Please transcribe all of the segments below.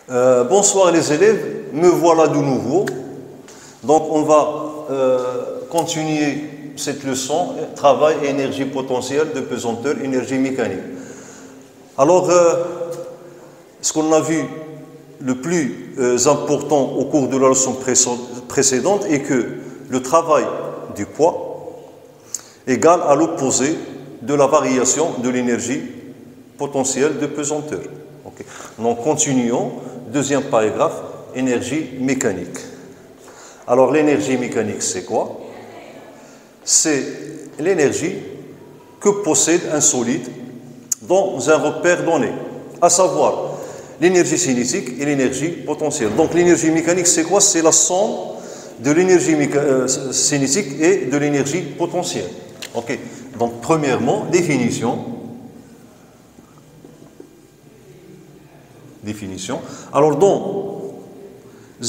Bonsoir les élèves, me voilà de nouveau. Donc on va continuer cette leçon, travail et énergie potentielle de pesanteur, énergie mécanique. Alors, ce qu'on a vu le plus important au cours de la leçon précédente est que le travail du poids égale à l'opposé de la variation de l'énergie potentielle de pesanteur. Okay. Donc continuons, deuxième paragraphe, énergie mécanique. Alors l'énergie mécanique, c'est quoi? C'est l'énergie que possède un solide dans un repère donné, à savoir l'énergie cinétique et l'énergie potentielle. Donc l'énergie mécanique, c'est quoi? C'est la somme de l'énergie cinétique et de l'énergie potentielle. Okay. Donc premièrement, définition. Alors dans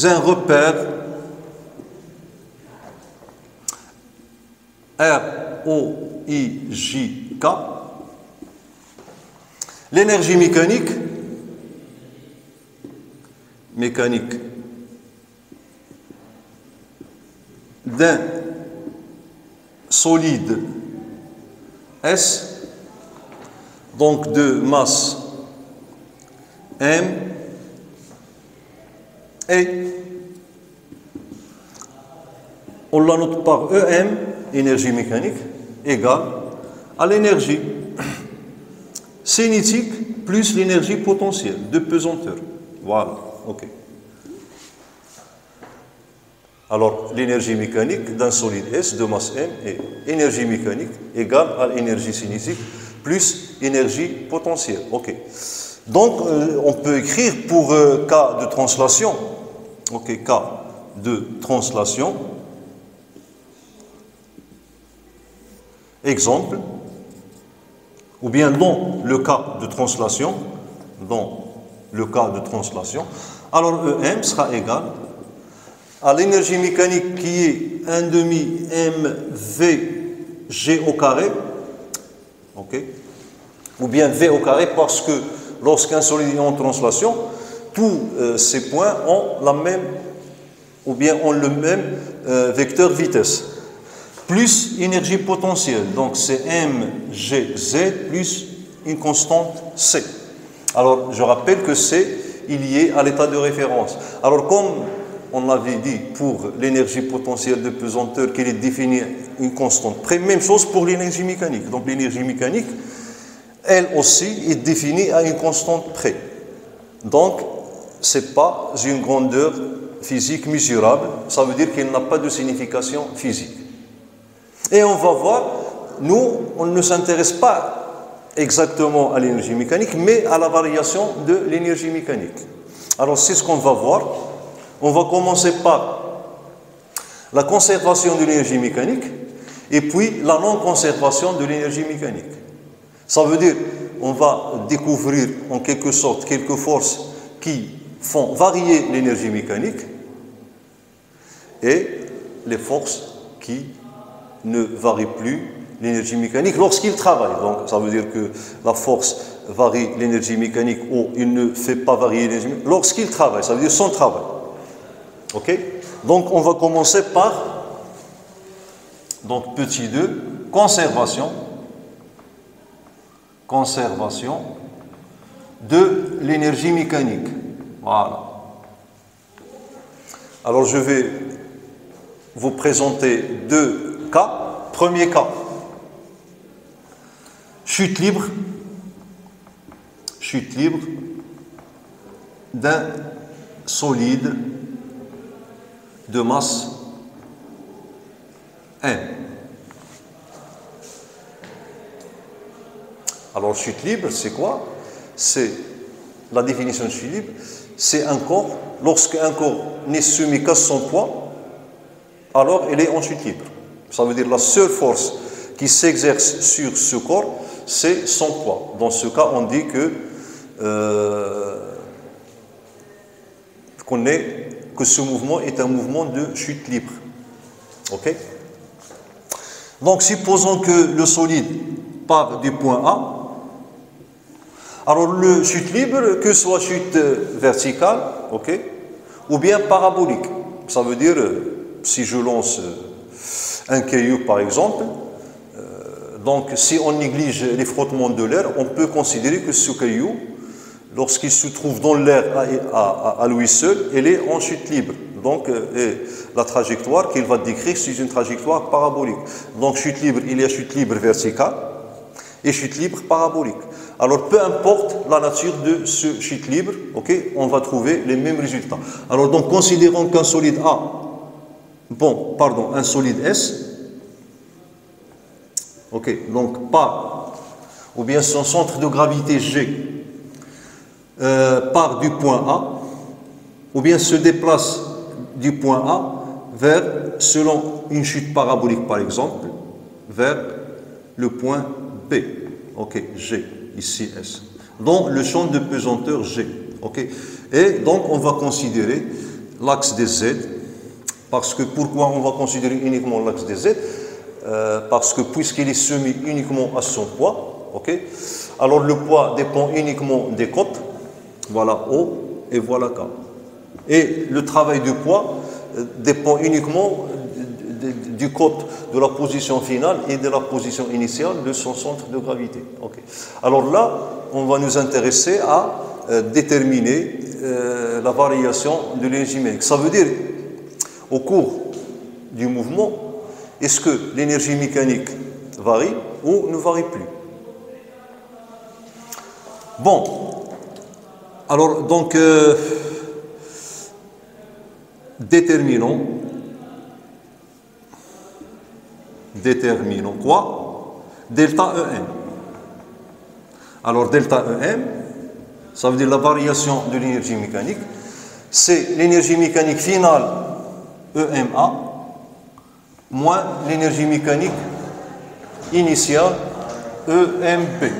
un repère ROIJK, l'énergie mécanique d'un solide S, donc de masse M, et on la note par EM, énergie mécanique, égale à l'énergie cinétique plus l'énergie potentielle de pesanteur. Voilà, ok. Alors, l'énergie mécanique d'un solide S de masse M est énergie mécanique égale à l'énergie cinétique plus énergie potentielle. Ok. Donc, on peut écrire pour cas de translation. Ok, cas de translation. Exemple. Ou bien dans le cas de translation. Alors, EM sera égal à l'énergie mécanique qui est 1 demi mVg au carré. Ok. Ou bien V au carré parce que lorsqu'un solide est en translation, tous ces points ont la même, ou bien ont le même vecteur vitesse, plus énergie potentielle. Donc c'est mgz plus une constante c. Alors je rappelle que c est lié à l'état de référence. Alors comme on avait dit pour l'énergie potentielle de pesanteur qu'elle est définie une constante près, même chose pour l'énergie mécanique. Donc l'énergie mécanique, elle aussi est définie à une constante près. Donc, ce n'est pas une grandeur physique mesurable, ça veut dire qu'elle n'a pas de signification physique. Et on va voir, nous, on ne s'intéresse pas exactement à l'énergie mécanique, mais à la variation de l'énergie mécanique. Alors, c'est ce qu'on va voir. On va commencer par la conservation de l'énergie mécanique et puis la non-conservation de l'énergie mécanique. Ça veut dire qu'on va découvrir en quelque sorte quelques forces qui font varier l'énergie mécanique et les forces qui ne varient plus l'énergie mécanique lorsqu'il travaille. Donc ça veut dire que la force varie l'énergie mécanique ou il ne fait pas varier l'énergie mécanique lorsqu'il travaille, ça veut dire son travail. Ok? Donc on va commencer par donc petit 2, conservation de l'énergie mécanique. Voilà. Alors je vais vous présenter deux cas. Premier cas, chute libre d'un solide de masse M. Alors, chute libre, c'est quoi? C'est la définition de chute libre. C'est un corps, lorsqu'un corps n'est soumis qu'à son poids, alors il est en chute libre. Ça veut dire la seule force qui s'exerce sur ce corps, c'est son poids. Dans ce cas, on dit que ce mouvement est un mouvement de chute libre. Ok? Donc, supposons que le solide part du point A. Alors le chute libre, que ce soit chute verticale, ok, ou bien parabolique. Ça veut dire, si je lance un caillou par exemple, donc si on néglige les frottements de l'air, on peut considérer que ce caillou, lorsqu'il se trouve dans l'air à lui seul, il est en chute libre. Donc la trajectoire qu'il va décrire, c'est une trajectoire parabolique. Donc chute libre, il y a chute libre verticale et chute libre parabolique. Alors peu importe la nature de ce chute libre, okay, on va trouver les mêmes résultats. Alors donc considérons qu'un solide A, un solide S, ok, donc part, ou bien son centre de gravité G part du point A, ou bien se déplace du point A vers, selon une chute parabolique par exemple, vers le point B, ok, G, ici S, dans le champ de pesanteur G, ok. Et donc on va considérer l'axe des Z, parce que pourquoi on va considérer uniquement l'axe des Z? Parce que puisqu'il est soumis uniquement à son poids, ok, alors le poids dépend uniquement des côtes, voilà O et voilà K. Et le travail du poids dépend uniquement du côté de la position finale et de la position initiale de son centre de gravité. Okay. Alors là, on va nous intéresser à déterminer la variation de l'énergie mécanique. Ça veut dire, au cours du mouvement, est-ce que l'énergie mécanique varie ou ne varie plus? Bon, alors donc, déterminons quoi? Delta EM. Alors delta EM, ça veut dire la variation de l'énergie mécanique, c'est l'énergie mécanique finale EMA moins l'énergie mécanique initiale EMB.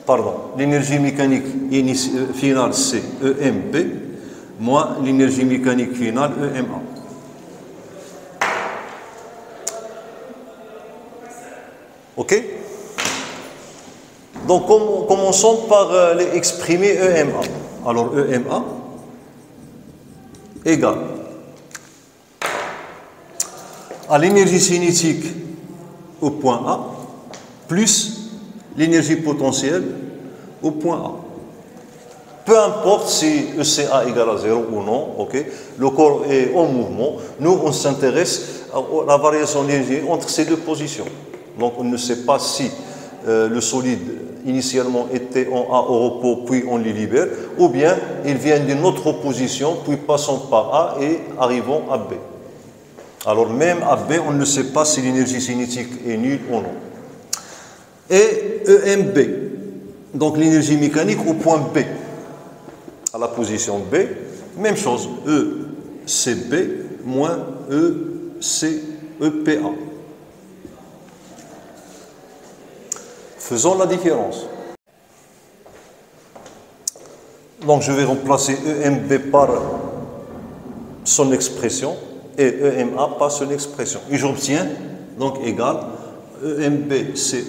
Pardon, l'énergie mécanique finale c'est EMB moins l'énergie mécanique finale EMA. Ok? Donc commençons par exprimer EMA. Alors EMA égale à l'énergie cinétique au point A plus l'énergie potentielle au point A. Peu importe si ECA égale à 0 ou non, okay, le corps est en mouvement, nous on s'intéresse à la variation d'énergie entre ces deux positions. Donc on ne sait pas si le solide initialement était en A au repos, puis on le libère, ou bien il vient d'une autre position, puis passons par A et arrivons à B. Alors même à B, on ne sait pas si l'énergie cinétique est nulle ou non. Et EMB, donc l'énergie mécanique au point B, à la position B, même chose, ECB moins EPA. Faisons la différence. Donc je vais remplacer EMB par son expression et EMA par son expression. Et j'obtiens donc égal EMB c'est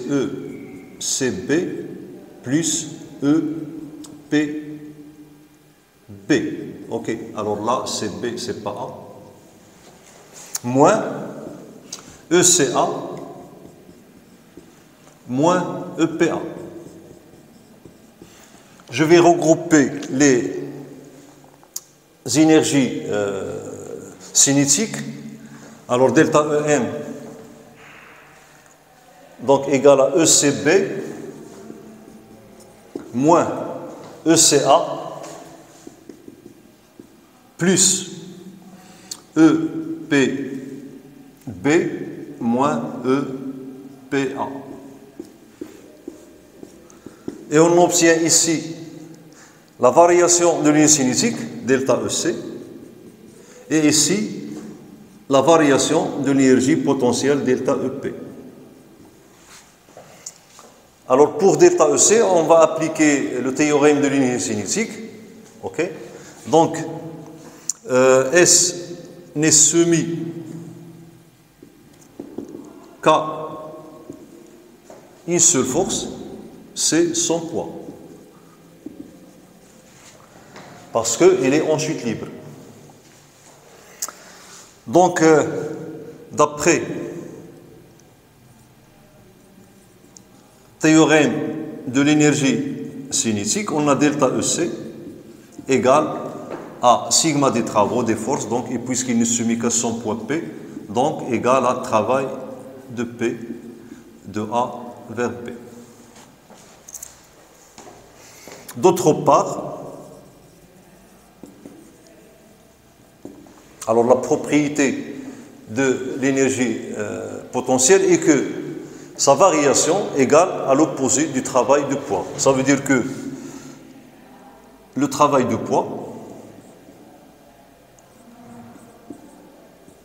ECB plus EPB. Ok, alors là CB c'est pas A. Moins ECA moins EPA. Je vais regrouper les énergies cinétiques. Alors delta EM donc égal à ECB moins ECA plus EPB moins EPA. Et on obtient ici la variation de l'énergie cinétique, delta EC, et ici la variation de l'énergie potentielle, delta EP. Alors pour delta EC, on va appliquer le théorème de l'énergie cinétique. Okay. Donc S n'est soumis qu'à une seule force, c'est son poids. Parce qu'il est en chute libre. Donc, d'après théorème de l'énergie cinétique, on a delta EC égale à sigma des travaux des forces, donc, et puisqu'il ne soumis qu'à son poids P, donc égal à travail de P de A vers B. D'autre part, alors la propriété de l'énergie potentielle est que sa variation égale à l'opposé du travail de poids. Ça veut dire que le travail de poids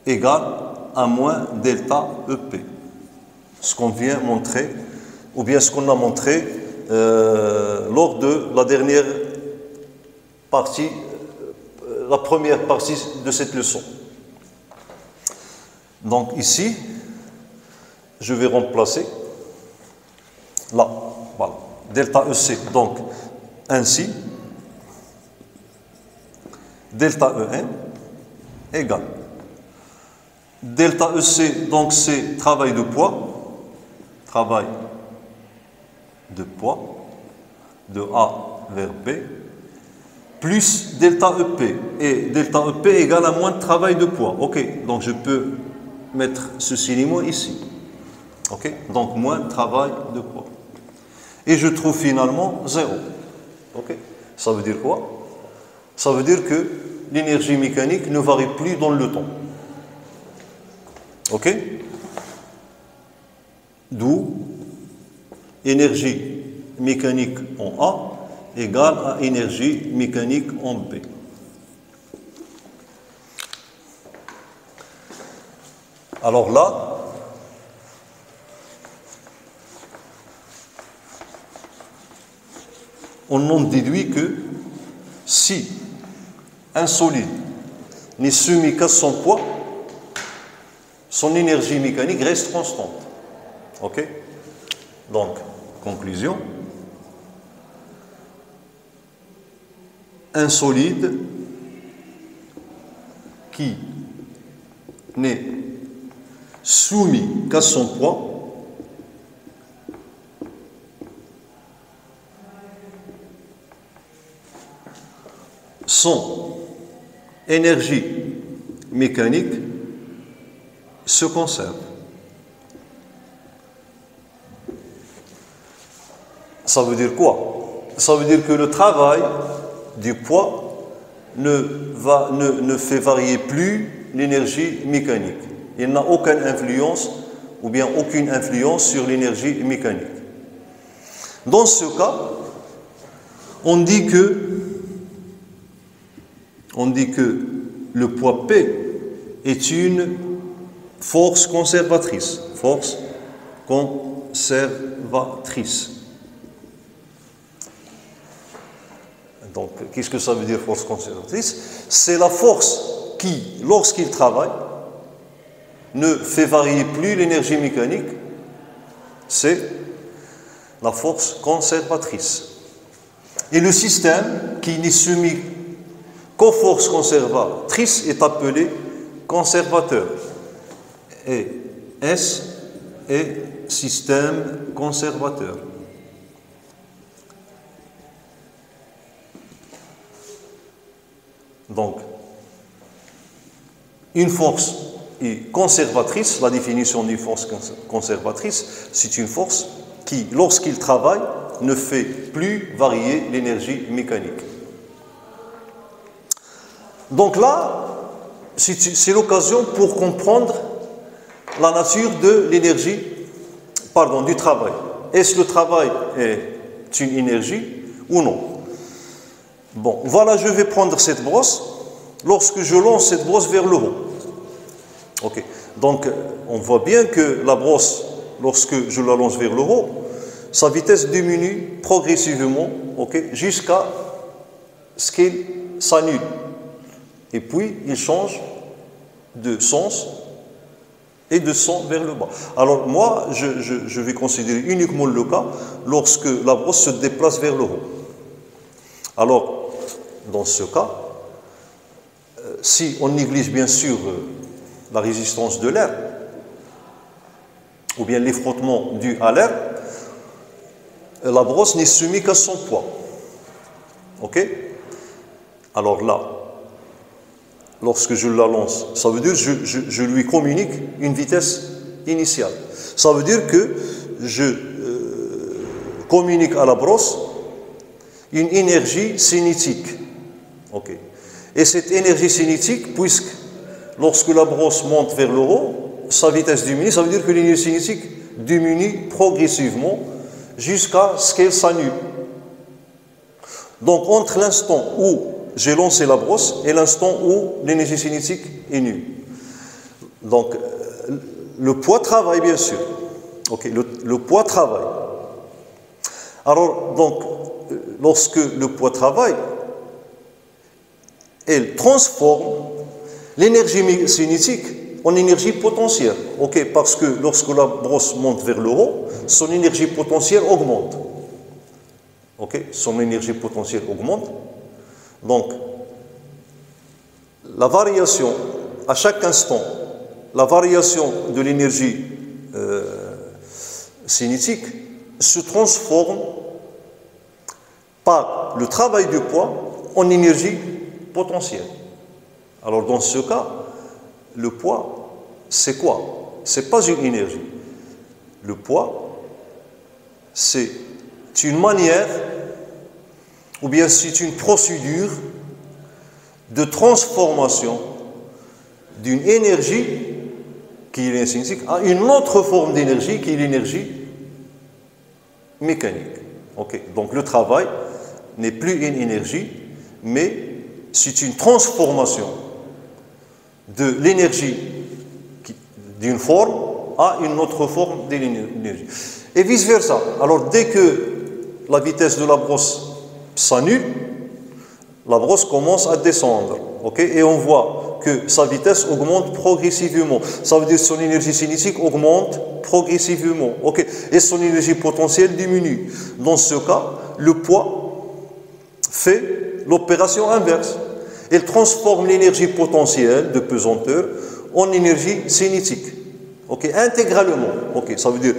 égale à moins delta EP. Ce qu'on vient montrer, ou bien ce qu'on a montré lors de la dernière partie, la première partie de cette leçon. Donc ici, je vais remplacer là, voilà, delta EC, donc ainsi, delta EN égale delta EC, donc c'est travail de poids de A vers B, plus delta EP, et delta EP égale à moins de travail de poids. Ok, donc je peux mettre ce signe ici. Ok, donc moins de travail de poids. Et je trouve finalement 0. Ok, ça veut dire quoi? Ça veut dire que l'énergie mécanique ne varie plus dans le temps. Ok? D'où énergie mécanique en A égale à énergie mécanique en B. Alors là, on en déduit que si un solide n'est soumis qu'à son poids, son énergie mécanique reste constante. Ok? Donc, conclusion. Un solide qui n'est soumis qu'à son poids son énergie mécanique se conserve. Ça veut dire quoi? Ça veut dire que le travail du poids ne fait varier plus l'énergie mécanique. Il n'a aucune influence ou bien aucune influence sur l'énergie mécanique. Dans ce cas, on dit que le poids P est une force conservatrice. Force conservatrice. Donc, qu'est-ce que ça veut dire, force conservatrice? C'est la force qui, lorsqu'il travaille, ne fait varier plus l'énergie mécanique. C'est la force conservatrice. Et le système qui n'est soumis qu'aux forces conservatrices est appelé conservateur. Et S est système conservateur. Donc, une force est conservatrice. La définition d'une force conservatrice, c'est une force qui, lorsqu'il travaille, ne fait plus varier l'énergie mécanique. Donc là, c'est l'occasion pour comprendre la nature de l'énergie, du travail. Est-ce que le travail est une énergie ou non? Bon, voilà, je vais prendre cette brosse. Lorsque je lance cette brosse vers le haut. Ok. Donc, on voit bien que la brosse, lorsque je la lance vers le haut, sa vitesse diminue progressivement, ok, jusqu'à ce qu'il s'annule. Et puis, il change de sens et descend vers le bas. Alors moi, je vais considérer uniquement le cas lorsque la brosse se déplace vers le haut. Alors, dans ce cas, si on néglige bien sûr la résistance de l'air, ou bien les frottements dus à l'air, la brosse n'est soumise qu'à son poids. Ok? Alors là, lorsque je la lance, ça veut dire que je lui communique une vitesse initiale. Ça veut dire que je communique à la brosse une énergie cinétique. Okay. Et cette énergie cinétique, puisque lorsque la brosse monte vers le haut, sa vitesse diminue, ça veut dire que l'énergie cinétique diminue progressivement jusqu'à ce qu'elle s'annule. Donc entre l'instant où j'ai lancé la brosse et l'instant où l'énergie cinétique est nulle. Donc, le poids travaille, bien sûr. Okay, le poids travaille. Alors, donc, lorsque le poids travaille, elle transforme l'énergie cinétique en énergie potentielle. Okay, parce que lorsque la brosse monte vers le haut, son énergie potentielle augmente. Okay, son énergie potentielle augmente. Donc, la variation, à chaque instant, la variation de l'énergie cinétique se transforme par le travail du poids en énergie potentielle. Alors, dans ce cas, le poids, c'est quoi? Ce n'est pas une énergie. Le poids, c'est une manière, ou bien c'est une procédure de transformation d'une énergie qui est cinétique à une autre forme d'énergie qui est l'énergie mécanique. Okay. Donc le travail n'est plus une énergie, mais c'est une transformation de l'énergie d'une forme à une autre forme d'énergie. Et vice-versa. Alors dès que la vitesse de la brosse s'annule, la brosse commence à descendre. Okay? Et on voit que sa vitesse augmente progressivement. Ça veut dire que son énergie cinétique augmente progressivement. Okay? Et son énergie potentielle diminue. Dans ce cas, le poids fait l'opération inverse. Il transforme l'énergie potentielle de pesanteur en énergie cinétique. Okay? Intégralement. Okay? Ça veut dire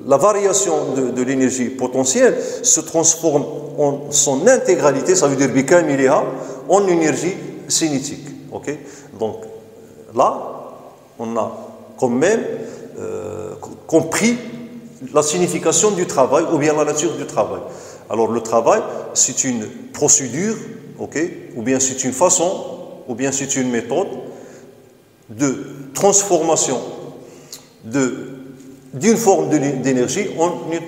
la variation de l'énergie potentielle se transforme en son intégralité, ça veut dire bikamiliha, en énergie cinétique. Okay? Donc là, on a quand même compris la signification du travail ou bien la nature du travail. Alors le travail, c'est une procédure, okay? Ou bien c'est une façon, ou bien c'est une méthode de transformation d'une forme d'énergie en une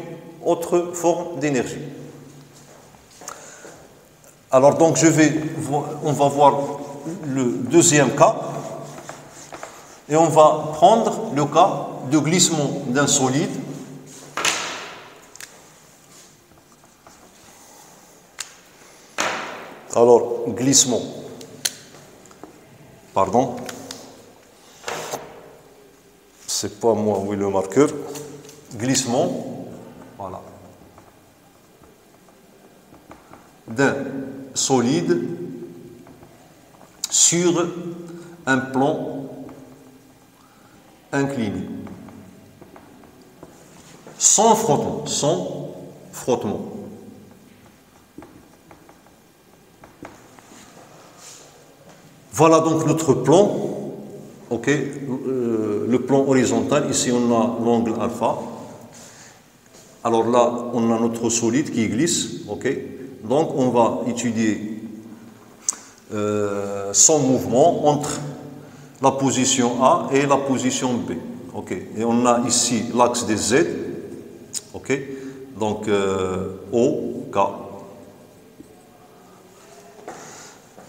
autre forme d'énergie. Alors donc on va voir le deuxième cas et on va prendre le cas de glissement d'un solide Alors, glissement. Pardon. C'est pas moi, oui, le marqueur. Glissement. Voilà. D'un solide sur un plan incliné. Sans frottement. Sans frottement. Voilà donc notre plan, ok, le plan horizontal, ici on a l'angle alpha, alors là on a notre solide qui glisse, ok, donc on va étudier son mouvement entre la position A et la position B, ok, et on a ici l'axe des Z, ok, donc O, K.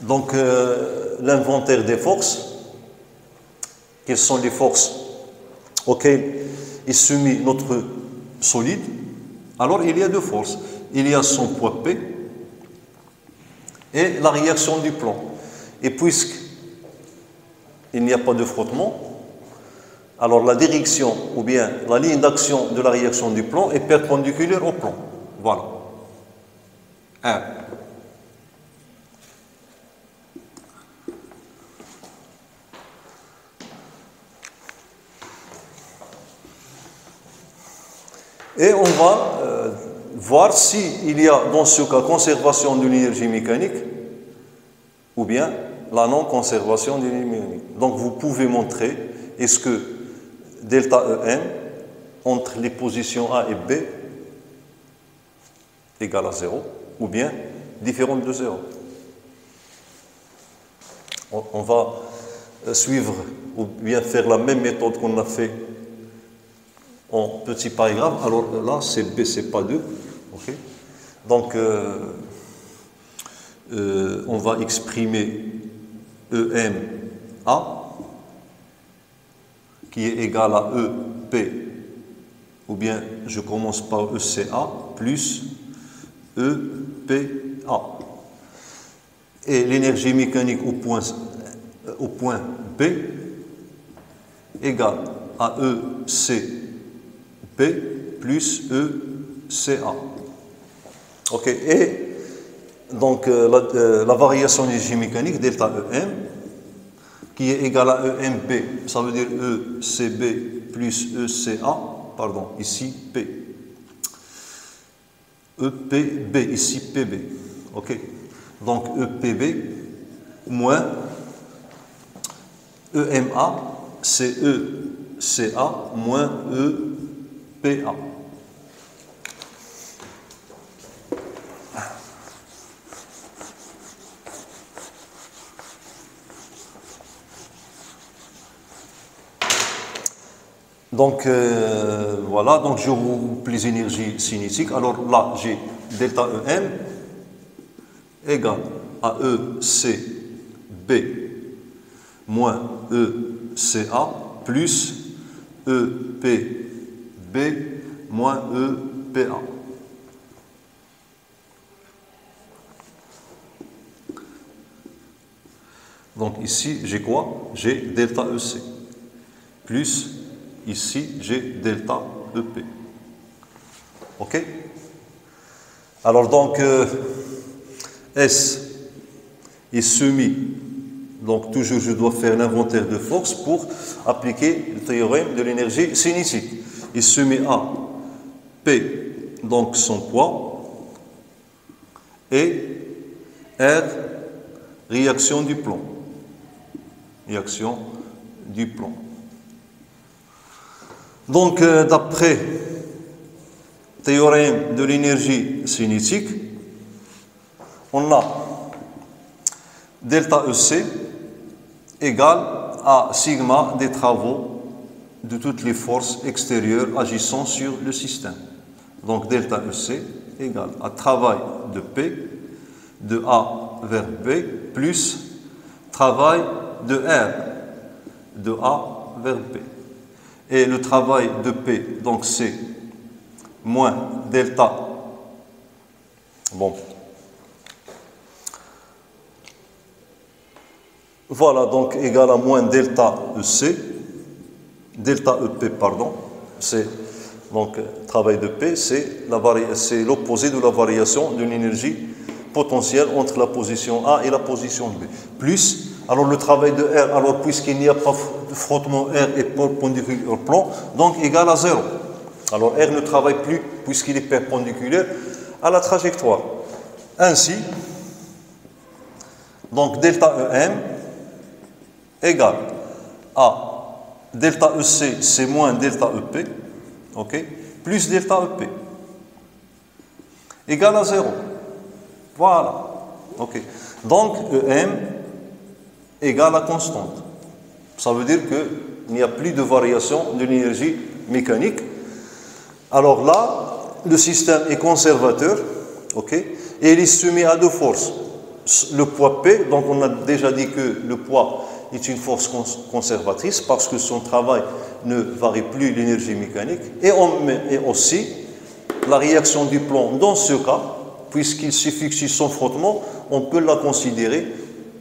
Donc, l'inventaire des forces, quelles sont les forces auxquelles est soumis notre solide? Alors, il y a deux forces. Il y a son poids P et la réaction du plan. Et puisqu'il n'y a pas de frottement, alors la direction ou bien la ligne d'action de la réaction du plomb est perpendiculaire au plomb. Voilà. 1. Et on va voir s'il y a dans ce cas conservation de l'énergie mécanique ou bien la non-conservation de l'énergie mécanique. Donc vous pouvez montrer est-ce que delta EM entre les positions A et B égale à 0 ou bien différente de 0. On va suivre ou bien faire la même méthode qu'on a fait en petit paragraphe. Alors là, c'est B, c'est pas 2. Okay. Donc, on va exprimer EMA qui est égal à EP, ou bien je commence par ECA plus EPA. Et l'énergie mécanique au point B égale à ECB plus ECA. Ok, et donc la variation d'énergie mécanique, delta EM, qui est égale à EMB, ça veut dire ECB plus ECA, pardon, ici P. EPB, ici PB. Ok, donc EPB moins EMA, c'est ECA moins EPA. Donc voilà, donc je regroupe les énergies cinétiques. Alors là, j'ai delta EM égale à ECB moins ECA plus EPB moins EPA. Donc ici, j'ai quoi? J'ai delta EC plus ici, j'ai delta EP. OK? Alors donc, S est semi. Donc toujours, je dois faire l'inventaire de force pour appliquer le théorème de l'énergie cinétique. Il se met à P, donc son poids, et R, réaction du plomb. Réaction du plomb. Donc, d'après théorème de l'énergie cinétique, on a delta EC égale à sigma des travaux de toutes les forces extérieures agissant sur le système. Donc, delta EC égale à travail de P de A vers B plus travail de R de A vers B. Et le travail de P, donc c'est moins delta. Bon. Voilà, donc égal à moins delta EC, delta EP, pardon. C'est donc travail de P, c'est l'opposé de la variation de l'énergie potentielle entre la position A et la position B. Plus, alors le travail de R, alors puisqu'il n'y a pas de frottement R est perpendiculaire au plomb, donc égal à 0. Alors R ne travaille plus puisqu'il est perpendiculaire à la trajectoire. Ainsi, donc delta EM égale à delta EC, c'est moins delta EP, ok, plus delta EP, égale à 0. Voilà. Ok. Donc EM égale à constante. Ça veut dire qu'il n'y a plus de variation de l'énergie mécanique. Alors là, le système est conservateur, ok, et il est soumis à deux forces. Le poids P, donc on a déjà dit que le poids est une force conservatrice parce que son travail ne varie plus l'énergie mécanique. Et aussi la réaction du plomb. Dans ce cas, puisqu'il suffit que son frottement, on peut la considérer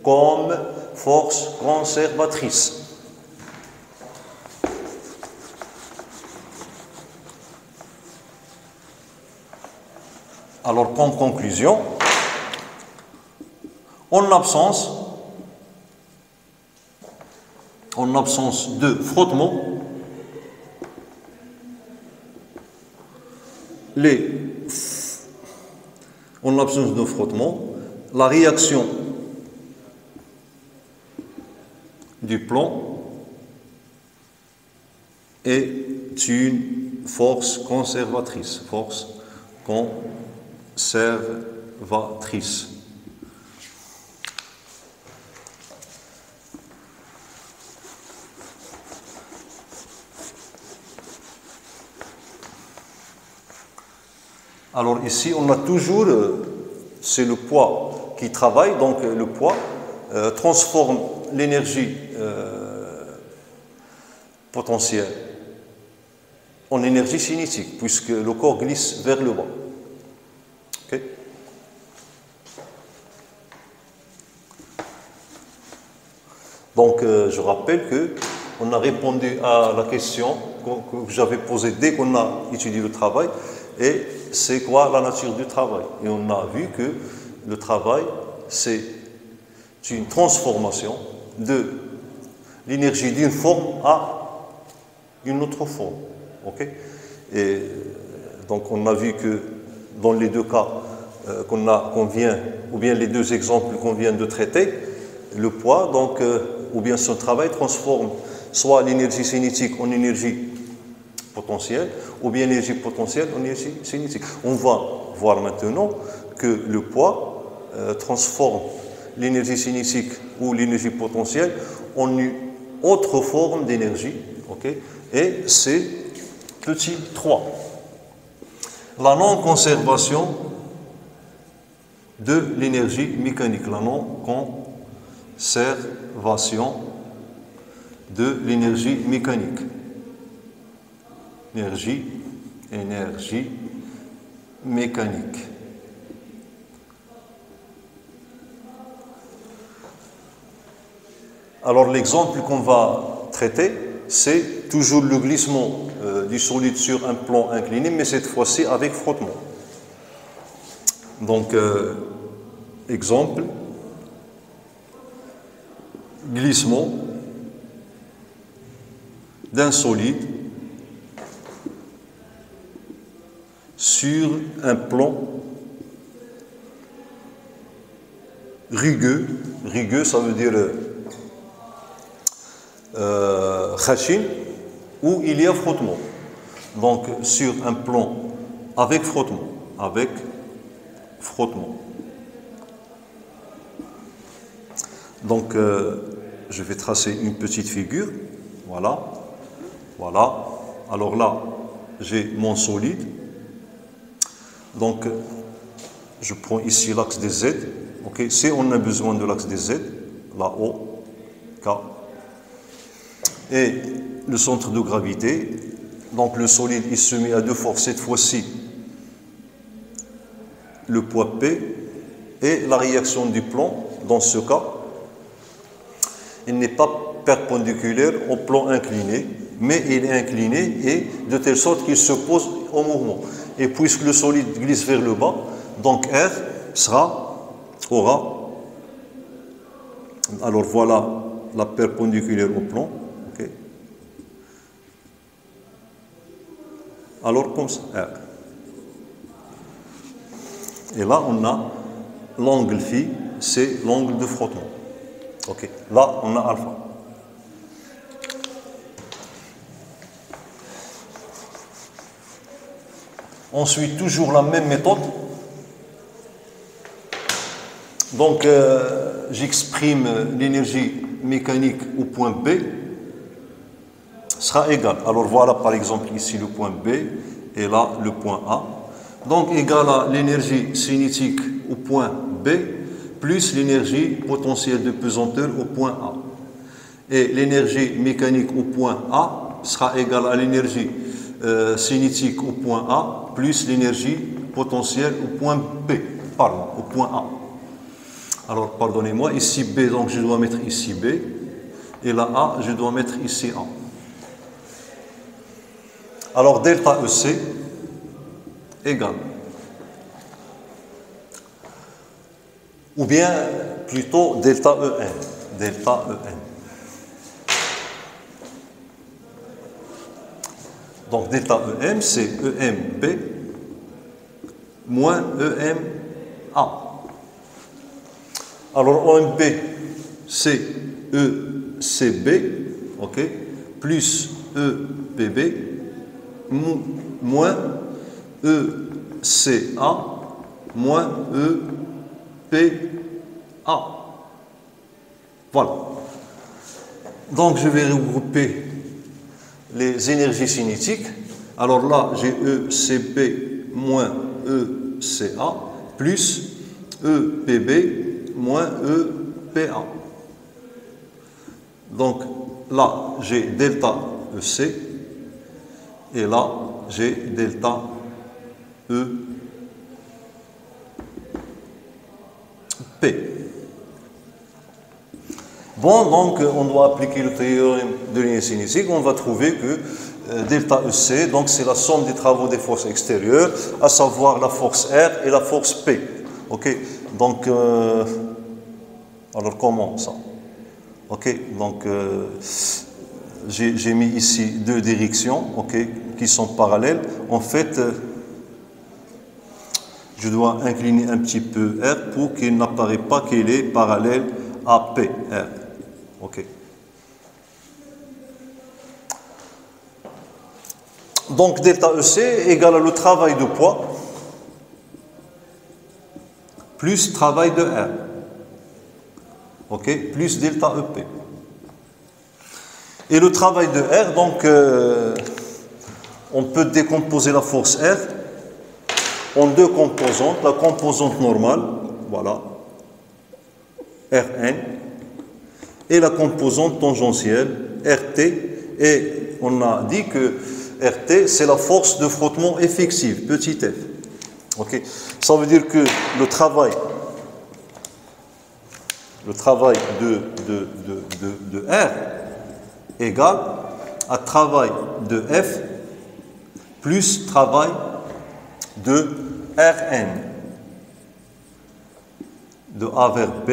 comme force conservatrice. Alors, comme conclusion, en absence de frottement, la réaction du plomb est une force conservatrice. Alors ici, on a toujours, c'est le poids qui travaille, donc le poids transforme l'énergie potentielle en énergie cinétique, puisque le corps glisse vers le bas. Okay. Donc, je rappelle qu'on a répondu à la question que j'avais posée dès qu'on a étudié le travail, et c'est quoi la nature du travail? Et on a vu que le travail, c'est une transformation de l'énergie d'une forme à une autre forme. Okay? Et donc, on a vu que dans les deux cas qu'on vient, ou bien les deux exemples qu'on vient de traiter, le poids, donc, ou bien son travail transforme soit l'énergie cinétique en énergie potentielle, ou bien l'énergie potentielle en énergie cinétique. On va voir maintenant que le poids transforme l'énergie cinétique ou l'énergie potentielle en une autre forme d'énergie, okay? Et c'est petit 3. La non-conservation de l'énergie mécanique, la non-conservation de l'énergie mécanique. Énergie mécanique. Alors l'exemple qu'on va traiter, c'est toujours le glissement du solide sur un plan incliné, mais cette fois-ci avec frottement. Donc, exemple, glissement d'un solide sur un plan rugueux. Rugueux, ça veut dire khashin, où il y a frottement. Donc, sur un plan avec frottement. Donc, je vais tracer une petite figure. Voilà. Alors là, j'ai mon solide. Donc, je prends ici l'axe des Z. Okay. Si on a besoin de l'axe des Z, là, O, K. Et le centre de gravité. Donc, le solide, il se met à deux forces. Cette fois-ci, le poids P et la réaction du plan, dans ce cas, il n'est pas perpendiculaire au plan incliné, mais il est incliné et de telle sorte qu'il se pose au mouvement. Et puisque le solide glisse vers le bas, donc R aura, alors voilà la perpendiculaire au plan, okay. Alors comme ça, R. Et là, on a l'angle phi, c'est l'angle de frottement. Okay. Là, on a alpha. Ensuite, toujours la même méthode. Donc, j'exprime l'énergie mécanique au point B sera égal. Alors, voilà par exemple ici le point B et là le point A. Donc, égal à l'énergie cinétique au point B plus l'énergie potentielle de pesanteur au point A. Et l'énergie mécanique au point A sera égale à l'énergie cinétique au point A plus l'énergie potentielle au point B, au point A. Alors, pardonnez-moi, ici B, donc je dois mettre ici B. Et là A, je dois mettre ici A. Alors, delta EC égale. Ou bien, plutôt, delta EN. Delta EN. Donc, delta EM, c'est EMB moins EMA. Alors, EMB, c'est ECB, ok, plus EPB, moins ECA, moins EPA. Voilà. Donc, je vais regrouper les énergies cinétiques. Alors là, j'ai ECB moins ECA plus EPB moins EPA. Donc là, j'ai delta EC et là, j'ai delta EP. Bon, donc on doit appliquer le théorème de linéarité cinétique. On va trouver que delta EC, donc c'est la somme des travaux des forces extérieures, à savoir la force R et la force P. Ok, donc alors comment ça? Ok, donc j'ai mis ici deux directions, ok, qui sont parallèles. En fait, je dois incliner un petit peu R pour qu'il n'apparaît pas qu'il est parallèle à P, R. Ok. Donc delta EC égale à le travail de poids plus travail de R. Ok, plus delta EP. Et le travail de R, donc on peut décomposer la force R en deux composantes. La composante normale, voilà, Rn, et la composante tangentielle, RT. Et on a dit que RT, c'est la force de frottement effective, petit f. Ok, ça veut dire que le travail de R égale à travail de F plus travail de Rn, de A vers B,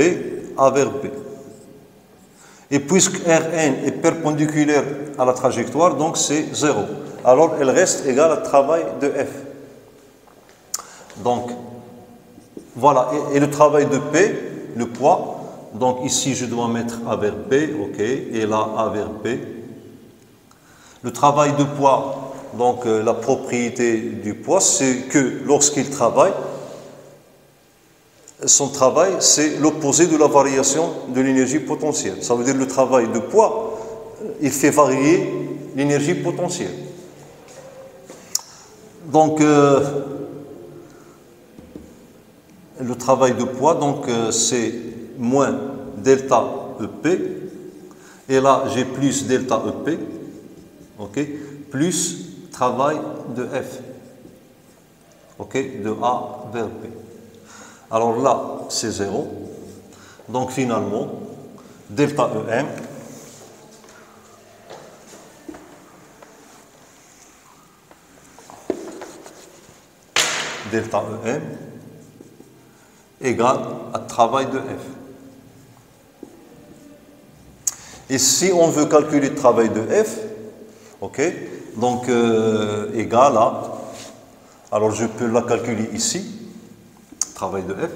A vers B. Et puisque Rn est perpendiculaire à la trajectoire, donc c'est 0. Alors elle reste égale à travail de F. Donc, voilà. Et le travail de P, le poids, donc ici je dois mettre A vers B, ok, et là A vers B. Le travail de poids, donc la propriété du poids, c'est que lorsqu'il travaille, son travail, c'est l'opposé de la variation de l'énergie potentielle. Ça veut dire que le travail de poids, il fait varier l'énergie potentielle. Donc, le travail de poids, donc c'est moins delta EP, et là j'ai plus delta EP, ok, plus travail de F, ok, de A vers B. Alors là, c'est 0. Donc finalement, delta EM égale à travail de F. Et si on veut calculer le travail de F, ok, donc égal à, alors je peux la calculer ici, travail de F,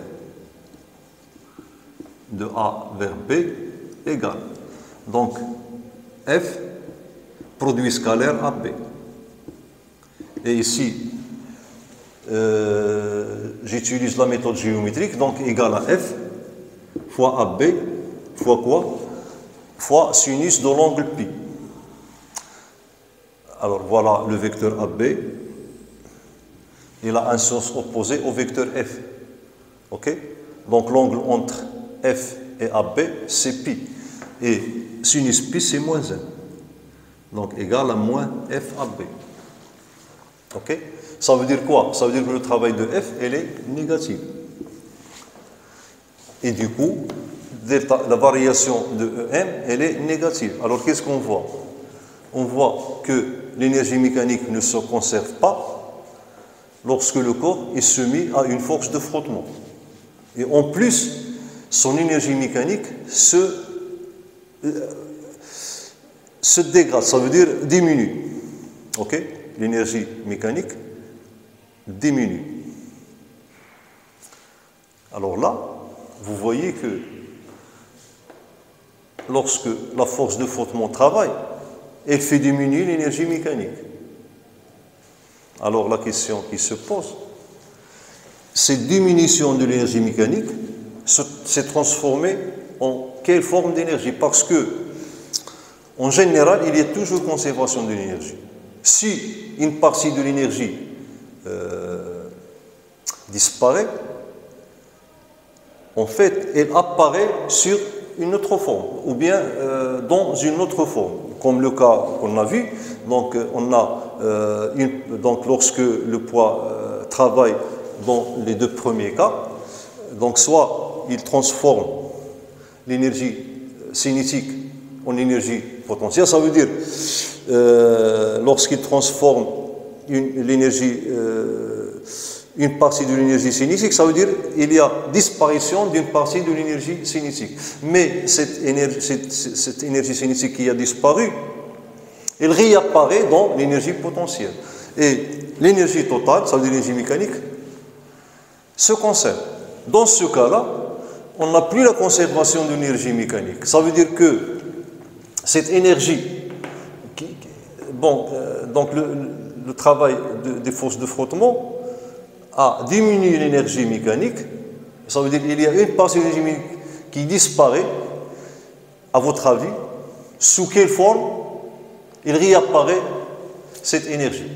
de A vers B, égale. Donc, F, produit scalaire AB. Et ici, j'utilise la méthode géométrique, donc égal à F fois AB, fois quoi? Fois sinus de l'angle pi. Alors voilà le vecteur AB. Il a un sens opposé au vecteur F. Ok? Donc l'angle entre F et AB, c'est pi. Et sinus pi, c'est moins 1. Donc égal à moins FAB. Ok? Ça veut dire quoi? Ça veut dire que le travail de F, elle est négative. Et du coup, delta, la variation de EM, elle est négative. Alors qu'est-ce qu'on voit? On voit que l'énergie mécanique ne se conserve pas lorsque le corps est soumis à une force de frottement. Et en plus, son énergie mécanique se dégrade, ça veut dire diminue. Ok? L'énergie mécanique diminue. Alors là, vous voyez que lorsque la force de frottement travaille, elle fait diminuer l'énergie mécanique. Alors la question qui se pose, cette diminution de l'énergie mécanique s'est transformée en quelle forme d'énergie? Parce que, en général, il y a toujours conservation de l'énergie. Si une partie de l'énergie disparaît, en fait, elle apparaît sur une autre forme, ou bien dans une autre forme, comme le cas qu'on a vu. Donc, on a donc lorsque le poids travaille dans les deux premiers cas, donc soit il transforme l'énergie cinétique en énergie potentielle, ça veut dire lorsqu'il transforme une partie de l'énergie cinétique, ça veut dire qu'il y a disparition d'une partie de l'énergie cinétique. Mais cette énergie cinétique qui a disparu, elle réapparaît dans l'énergie potentielle. Et l'énergie totale, ça veut dire l'énergie mécanique, se conserve. Dans ce cas-là, on n'a plus la conservation de l'énergie mécanique. Ça veut dire que cette énergie, donc le travail des forces de frottement, a diminué l'énergie mécanique. Ça veut dire qu'il y a une partie de l'énergie mécanique qui disparaît. À votre avis, sous quelle forme il réapparaît cette énergie?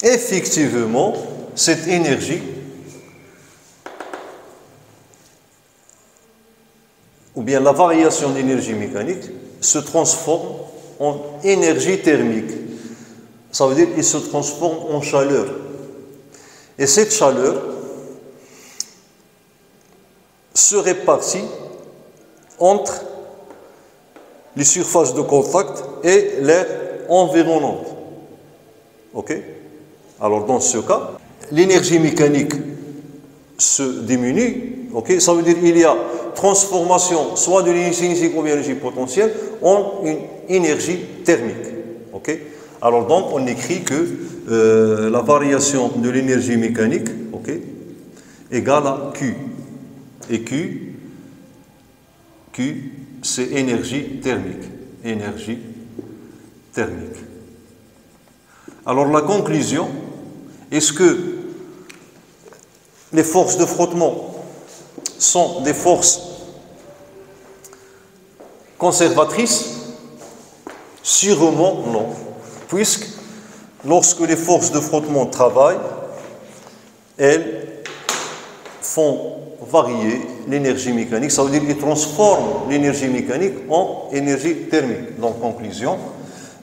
Effectivement, cette énergie, ou bien la variation d'énergie mécanique, se transforme en énergie thermique. Ça veut dire qu'il se transforme en chaleur. Et cette chaleur se répartit entre les surfaces de contact et l'air environnant. Ok? Alors dans ce cas, l'énergie mécanique se diminue. Ok? Ça veut dire qu'il y a transformation soit de l'énergie cinétique ou bien de l'énergie potentielle en une énergie thermique. Ok? Alors donc on écrit que la variation de l'énergie mécanique, ok, égale à Q. Et Q c'est énergie thermique. Énergie thermique. Alors la conclusion, est-ce que les forces de frottement sont des forces conservatrices? Sûrement non. Puisque lorsque les forces de frottement travaillent, elles font varier l'énergie mécanique, ça veut dire qu'elles transforment l'énergie mécanique en énergie thermique. Donc, conclusion,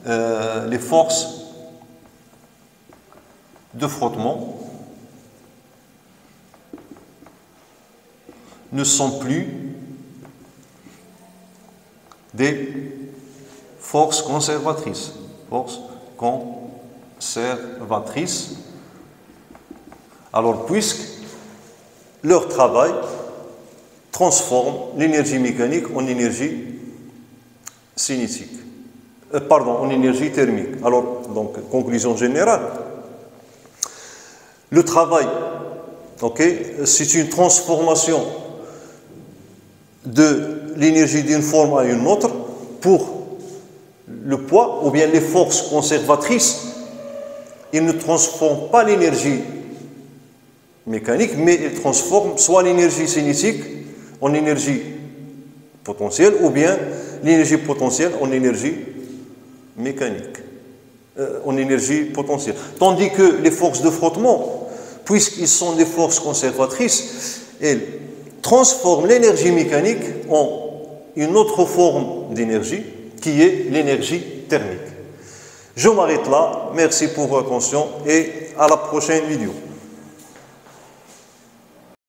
les forces de frottement ne sont plus des forces conservatrices. Forces conservatrices. Alors, puisque leur travail transforme l'énergie mécanique en énergie cinétique. En énergie thermique. Alors, donc, conclusion générale. Le travail, c'est une transformation de l'énergie d'une forme à une autre pour le poids ou bien les forces conservatrices. Ils ne transforment pas l'énergie mécanique, mais ils transforment soit l'énergie cinétique en énergie potentielle ou bien l'énergie potentielle en énergie mécanique, en énergie potentielle. Tandis que les forces de frottement, puisqu'ils sont des forces conservatrices, elles transforment l'énergie mécanique en une autre forme d'énergie qui est l'énergie thermique. Je m'arrête là. Merci pour votre attention et à la prochaine vidéo.